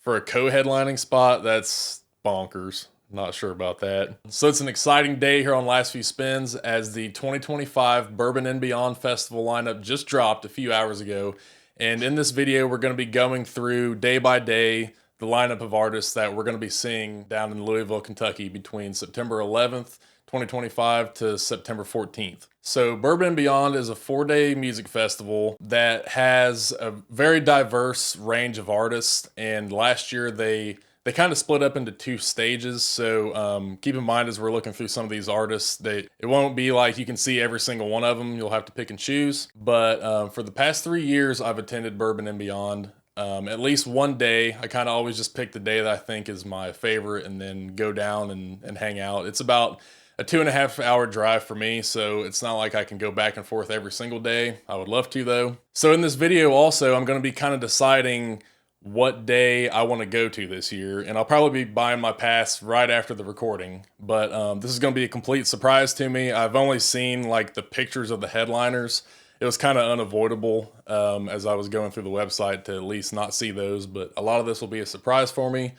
for a co-headlining spot, that's bonkers. Not sure about that. So it's an exciting day here on Last Few Spins as the 2025 Bourbon and Beyond Festival lineup just dropped a few hours ago. And in this video, we're going to be going through day by day the lineup of artists that we're going to be seeing down in Louisville, Kentucky between September 11th, 2025 to September 14th. So Bourbon and Beyond is a 4-day music festival that has a very diverse range of artists. And last year they kind of split up into 2 stages. So keep in mind as we're looking through some of these artists, it won't be like you can see every single one of them. You'll have to pick and choose. But for the past 3 years, I've attended Bourbon and Beyond. At least one day. I kind of always just pick the day that I think is my favorite and then go down and hang out. It's about a 2.5 hour drive for me, so it's not like I can go back and forth every single day. I would love to though. So in this video also, I'm going to be kind of deciding what day I want to go to this year, and I'll probably be buying my pass right after the recording. But this is going to be a complete surprise to me. I've only seen like the pictures of the headliners. It was kind of unavoidable as I was going through the website to at least not see those, but a lot of this will be a surprise for me.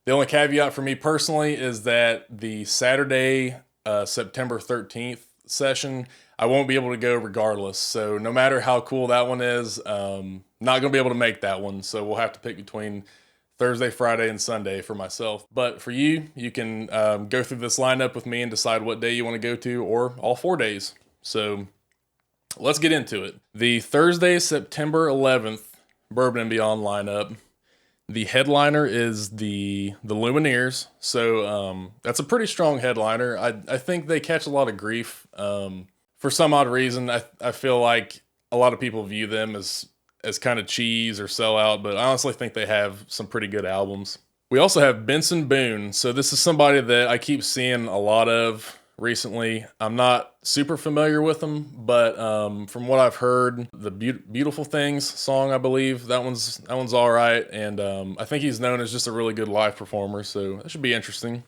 The only caveat for me personally is that the Saturday, September 13th session, I won't be able to go regardless. So no matter how cool that one is, not going to be able to make that one. So we'll have to pick between Thursday, Friday, and Sunday for myself. But for you, you can go through this lineup with me and decide what day you want to go to, or all 4 days. So let's get into it. The Thursday, September 11th Bourbon and Beyond lineup. The headliner is the Lumineers. So that's a pretty strong headliner. I think they catch a lot of grief. For some odd reason, I feel like a lot of people view them as kind of cheese or sellout, but I honestly think they have some pretty good albums. We also have Benson Boone. So this is somebody that I keep seeing a lot of recently. I'm not super familiar with them, but from what I've heard, the Beautiful Things song, I believe, that one's all right. And I think he's known as just a really good live performer, so that should be interesting.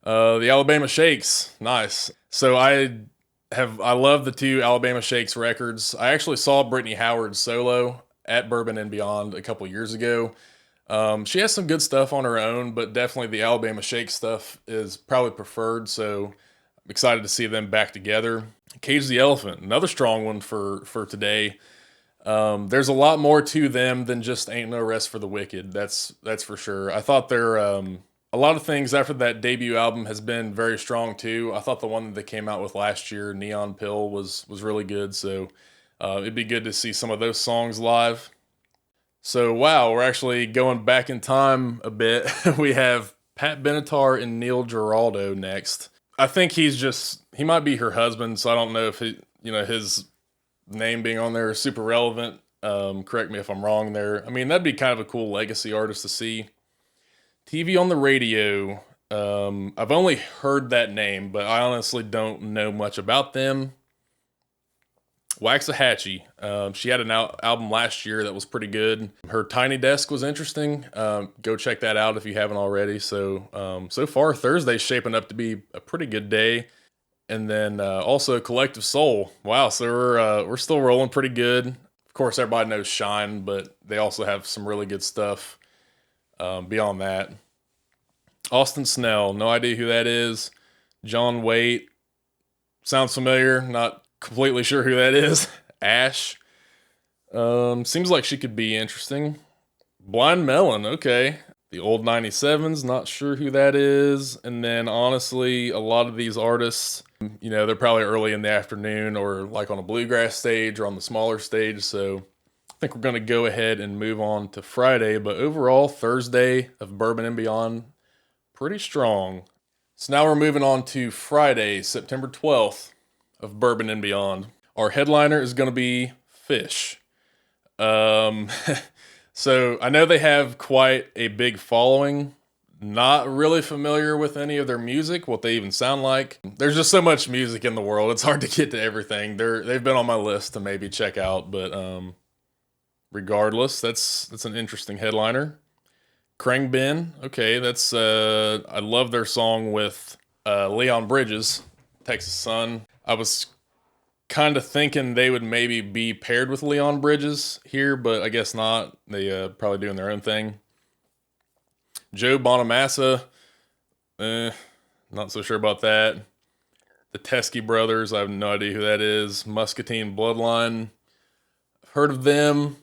The Alabama Shakes, nice. So I love the 2 Alabama Shakes records. I actually saw Brittany Howard's solo at Bourbon and Beyond a couple years ago. She has some good stuff on her own, but definitely the Alabama Shake stuff is probably preferred, so I'm excited to see them back together. Cage the Elephant, another strong one for today. There's a lot more to them than just Ain't No Rest for the Wicked, that's for sure. I thought a lot of things after that debut album has been very strong too. I thought the one that they came out with last year, Neon Pill, was really good, so it'd be good to see some of those songs live. So, wow, we're actually going back in time a bit. We have Pat Benatar and Neil Giraldo next. I think he might be her husband, so I don't know if his name being on there is super relevant. Correct me if I'm wrong there. I mean, that'd be kind of a cool legacy artist to see. TV on the Radio. I've only heard that name, but I honestly don't know much about them. Waxahachie. She had an album last year that was pretty good. Her Tiny Desk was interesting. Go check that out if you haven't already. So far Thursday's shaping up to be a pretty good day. And then also Collective Soul. Wow, so we're still rolling pretty good. Of course, everybody knows Shine, but they also have some really good stuff beyond that. Austin Snell, no idea who that is. John Waite, sounds familiar, not completely sure who that is. Ash, seems like she could be interesting. Blind Melon, okay. The Old 97s, not sure who that is. And then honestly, a lot of these artists, they're probably early in the afternoon or like on a bluegrass stage or on the smaller stage. So I think we're going to go ahead and move on to Friday. But overall, Thursday of Bourbon and Beyond, pretty strong. So now we're moving on to Friday, September 12th of Bourbon and Beyond. Our headliner is going to be Phish. So I know they have quite a big following. Not really familiar with any of their music, what they even sound like. There's just so much music in the world. It's hard to get to everything. They've been on my list to maybe check out, but regardless, that's an interesting headliner. Khruangbin, okay, that's I love their song with Leon Bridges, Texas Sun. I was kind of thinking they would maybe be paired with Leon Bridges here, but I guess not. They probably doing their own thing. Joe Bonamassa, not so sure about that. The Teskey Brothers, I have no idea who that is. Muscatine Bloodline, I've heard of them.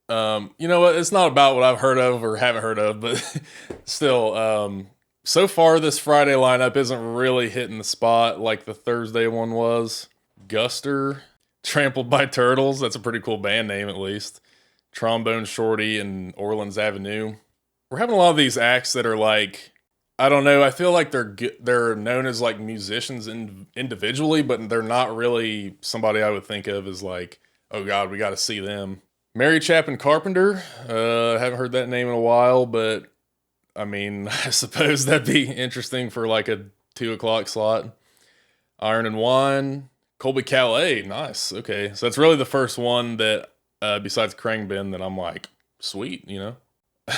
You know what? It's not about what I've heard of or haven't heard of, but still, so far this Friday lineup isn't really hitting the spot like the Thursday one was. Guster, Trampled by Turtles, that's a pretty cool band name at least. Trombone Shorty and Orleans Avenue. We're having a lot of these acts that are like, I don't know, I feel like they're known as like musicians individually, but they're not really somebody I would think of as like, oh God, we got to see them. Mary Chapin Carpenter, haven't heard that name in a while, but I mean, I suppose that'd be interesting for like a 2 o'clock slot. Iron and Wine, Colby Calais, nice, okay. So that's really the first one that, besides Krangbin, that I'm like, sweet, you know?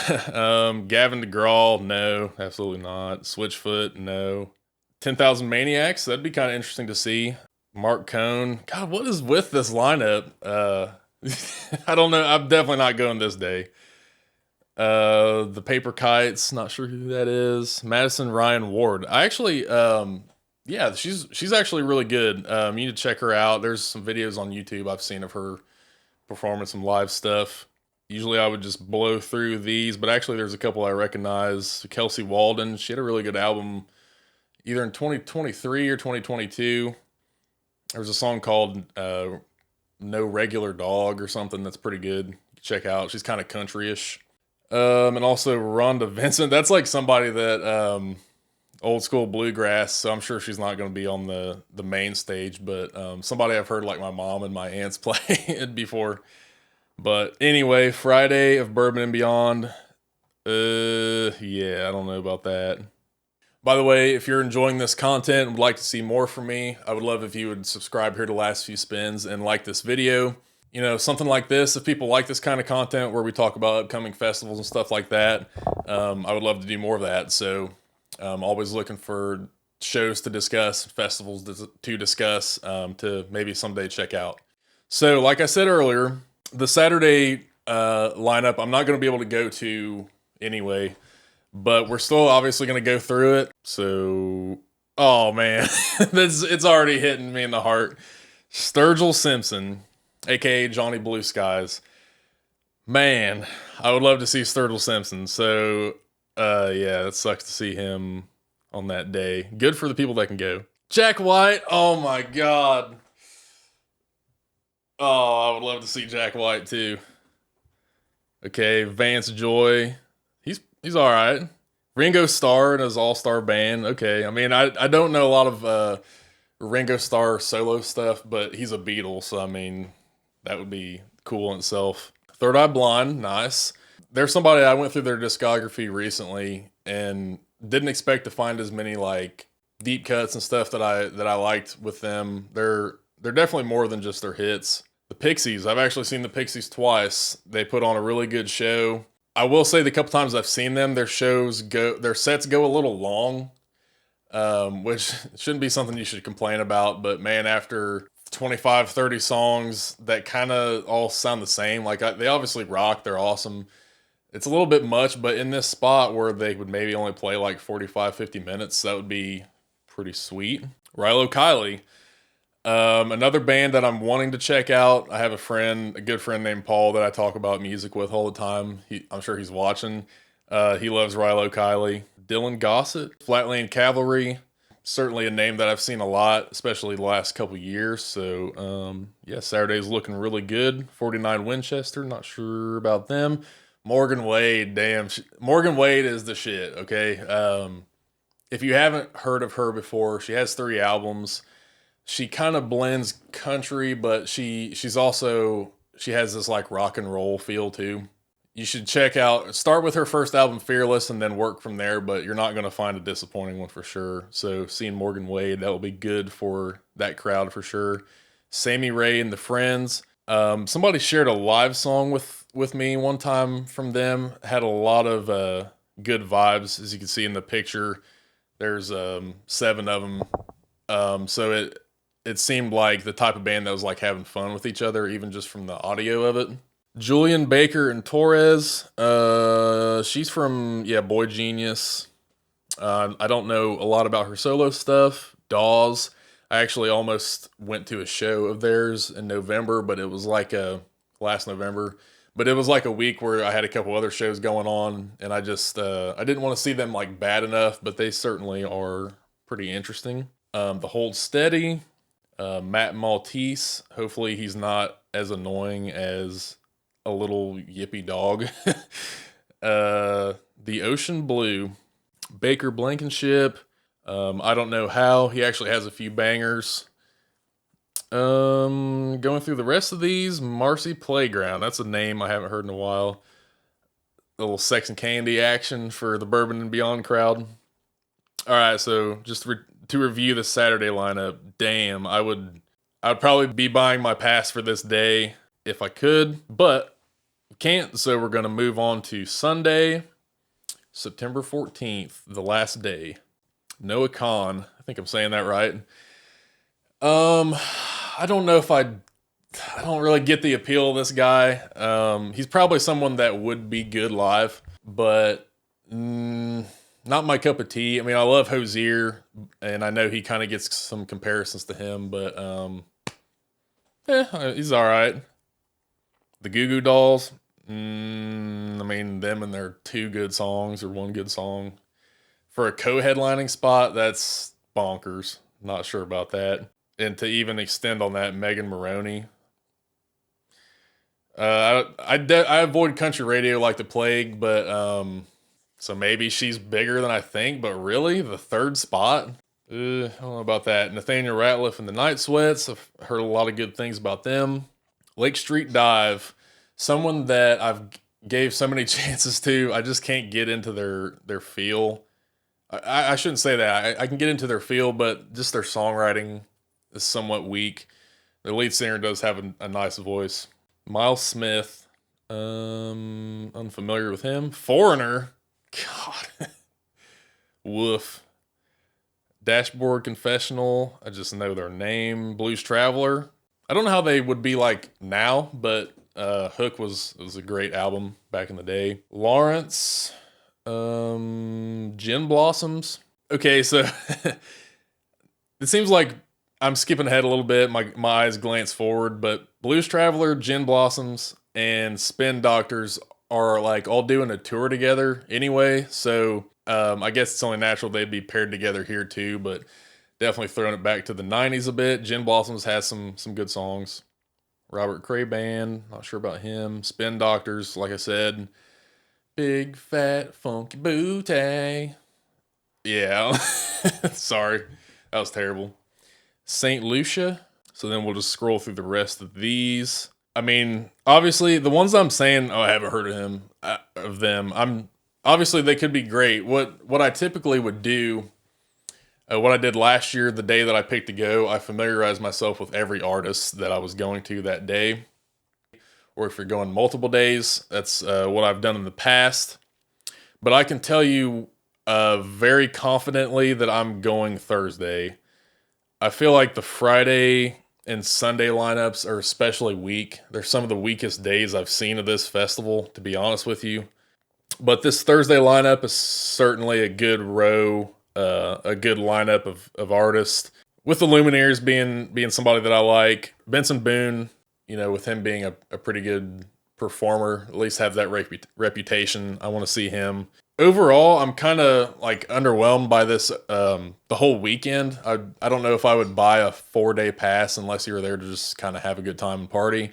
Gavin DeGraw, no, absolutely not. Switchfoot, no. 10,000 Maniacs, that'd be kind of interesting to see. Mark Cohn, God, what is with this lineup? I don't know. I'm definitely not going this day. The Paper Kites, not sure who that is. Madison Ryan Ward. I actually, yeah, she's actually really good. You need to check her out. There's some videos on YouTube I've seen of her performing some live stuff. Usually I would just blow through these, but actually there's a couple I recognize. Kelsey Walden, she had a really good album either in 2023 or 2022. There was a song called No Regular Dog or something that's pretty good. Check out. She's kind of country-ish. And also Rhonda Vincent. That's like somebody that old school bluegrass, so I'm sure she's not going to be on the main stage, but somebody I've heard like my mom and my aunts play it before. But anyway, Friday of Bourbon and Beyond. Yeah, I don't know about that. By the way, if you're enjoying this content and would like to see more from me, I would love if you would subscribe here to Last Few Spins and like this video. You know, something like this, if people like this kind of content where we talk about upcoming festivals and stuff like that, I would love to do more of that. So I'm always looking for shows to discuss, festivals to discuss, to maybe someday check out. So like I said earlier, the Saturday lineup, I'm not going to be able to go to anyway, but we're still obviously going to go through it. So, oh man, it's already hitting me in the heart. Sturgill Simpson, aka Johnny Blue Skies. Man, I would love to see Sturgill Simpson. So, yeah, it sucks to see him on that day. Good for the people that can go. Jack White, oh my God. Oh, I would love to see Jack White too. Okay, Vance Joy. He's all right. Ringo Starr and his all-star band. Okay, I mean, I don't know a lot of Ringo Starr solo stuff, but he's a Beatle, so I mean, that would be cool in itself. Third Eye Blind, nice. There's somebody I went through their discography recently and didn't expect to find as many like deep cuts and stuff that I liked with them. They're definitely more than just their hits. The Pixies, I've actually seen the Pixies twice. They put on a really good show. I will say the couple times I've seen them, their sets go a little long, which shouldn't be something you should complain about. But man, after 25, 30 songs that kind of all sound the same, like they obviously rock, they're awesome. It's a little bit much, but in this spot where they would maybe only play like 45, 50 minutes, that would be pretty sweet. Rilo Kiley. Another band that I'm wanting to check out. I have a good friend named Paul that I talk about music with all the time. I'm sure he's watching. He loves Rilo Kiley. Dylan Gossett, Flatland Cavalry. Certainly a name that I've seen a lot, especially the last couple years. So, yeah, Saturday's looking really good. 49 Winchester, not sure about them. Morgan Wade, damn. Morgan Wade is the shit, okay? If you haven't heard of her before, she has 3 albums. She kind of blends country, but she has this like rock and roll feel too. You should start with her first album, Fearless, and then work from there, but you're not going to find a disappointing one for sure. So seeing Morgan Wade, that will be good for that crowd for sure. Sammy Ray and the Friends. Somebody shared a live song with me one time from them. Had a lot of good vibes, as you can see in the picture. There's 7 of them. So it seemed like the type of band that was like having fun with each other, even just from the audio of it. Julian Baker and Torres. She's from, yeah, Boy Genius. I don't know a lot about her solo stuff. Dawes. I actually almost went to a show of theirs in November, but it was like last November. But it was like a week where I had a couple other shows going on, and I just I didn't want to see them like bad enough, but they certainly are pretty interesting. The Hold Steady, Matt Maltese. Hopefully he's not as annoying as a little yippy dog. The Ocean Blue, Baker Blankenship. I don't know how. He actually has a few bangers. Going through the rest of these, Marcy Playground. That's a name I haven't heard in a while. A little Sex and Candy action for the Bourbon and Beyond crowd. All right, so just to review the Saturday lineup. Damn, I'd probably be buying my pass for this day if I could, but can't. So we're gonna move on to Sunday, September 14th, the last day. Noah Kahan. I think I'm saying that right. I don't know if I don't really get the appeal of this guy. He's probably someone that would be good live, but not my cup of tea. I mean, I love Hozier, and I know he kind of gets some comparisons to him, but he's all right. The Goo Goo Dolls. I mean, them and their two good songs or one good song. For a co-headlining spot, that's bonkers. Not sure about that. And to even extend on that, Megan Moroney. I avoid country radio like the plague, but so maybe she's bigger than I think. But really, the third spot? I don't know about that. Nathaniel Ratliff and the Night Sweats. I've heard a lot of good things about them. Lake Street Dive. Someone that I've gave so many chances to. I just can't get into their feel. I shouldn't say that. I can get into their feel, but just their songwriting is somewhat weak. Their lead singer does have a nice voice. Miles Smith. Unfamiliar with him. Foreigner. God. Woof. Dashboard Confessional. I just know their name. Blues Traveler. I don't know how they would be like now, but Hook was a great album back in the day. Lawrence. Gin Blossoms. Okay, so it seems like I'm skipping ahead a little bit. My eyes glance forward, but Blues Traveler, Gin Blossoms, and Spin Doctors are like all doing a tour together anyway. So I guess it's only natural they'd be paired together here too, but definitely throwing it back to the 90s a bit. Gin Blossoms has some good songs. Robert Cray Band, not sure about him. Spin Doctors, like I said. Big fat funky booty. Yeah. Sorry. That was terrible. St. Lucia. So then we'll just scroll through the rest of these. I mean, obviously the ones I'm saying, I haven't heard of them. Obviously they could be great. What I typically would do, what I did last year, the day that I picked to go, I familiarized myself with every artist that I was going to that day. Or if you're going multiple days, that's what I've done in the past. But I can tell you very confidently that I'm going Thursday. I feel like the Friday and Sunday lineups are especially weak. They're some of the weakest days I've seen of this festival, to be honest with you. But this Thursday lineup is certainly a good row, a good lineup of artists. With the Lumineers being somebody that I like. Benson Boone, you know, with him being a pretty good performer, at least have that reputation. I want to see him. Overall, I'm kind of like underwhelmed by this, the whole weekend. I don't know if I would buy a 4-day pass unless you were there to just kind of have a good time and party.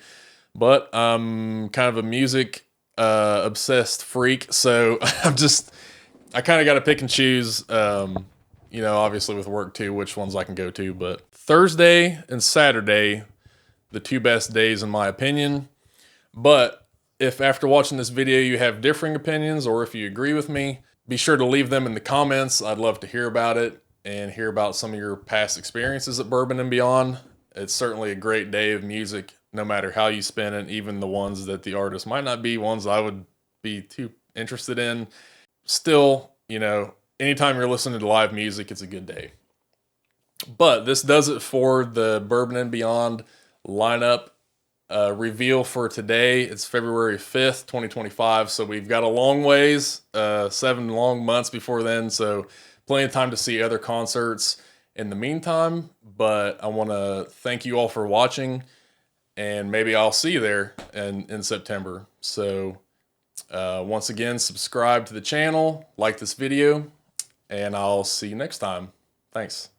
But I'm kind of a music obsessed freak, so I kind of got to pick and choose, you know, obviously with work too, which ones I can go to. But Thursday and Saturday, the two best days in my opinion. But if after watching this video you have differing opinions, or if you agree with me, be sure to leave them in the comments. I'd love to hear about it and hear about some of your past experiences at Bourbon and Beyond. It's certainly a great day of music, no matter how you spin it, even the ones that the artists might not be ones I would be too interested in. Still, you know, anytime you're listening to live music, it's a good day. But this does it for the Bourbon and Beyond lineup. reveal for today. It's February 5th, 2025. So we've got a long ways, 7 long months before then. So plenty of time to see other concerts in the meantime. But I want to thank you all for watching, and maybe I'll see you there in September. So once again, subscribe to the channel, like this video, and I'll see you next time. Thanks.